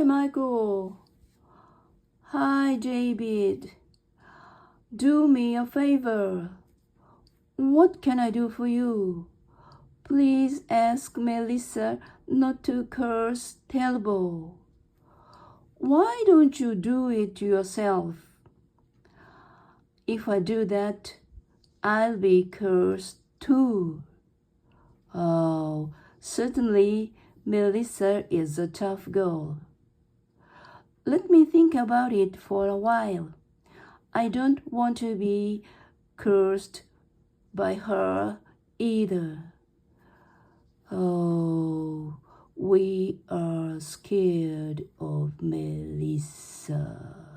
Michael. Hi, David. Do me a favor. What can I do for you? Please ask Melissa not to curse terrible. Why don't you do it yourself? If I do that, I'll be cursed too. Oh, certainly Melissa is a tough girl. Let me think about it for a while. I don't want to be cursed by her either. Oh, we are scared of Melissa.